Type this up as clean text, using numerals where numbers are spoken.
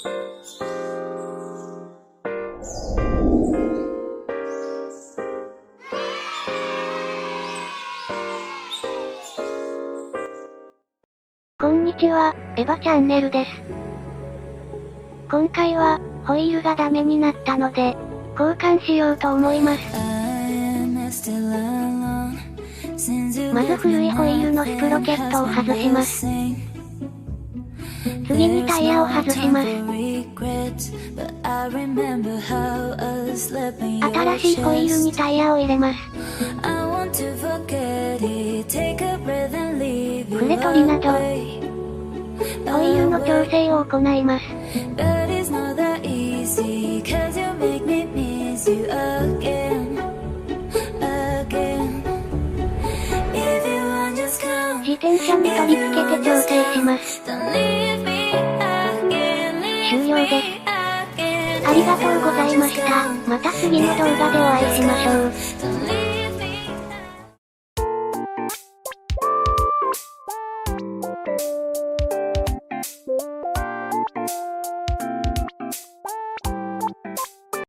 こんにちは、エヴァチャンネルです。今回は、ホイールがダメになったので、交換しようと思います。まず古いホイールのスプロケットを外します。次にタイヤを外します。新しいホイールにタイヤを入れます。フレ取りなど、ホイールの調整を行います。自転車に取り付けて調整します。終了です。ありがとうございました。また次の動画でお会いしましょう。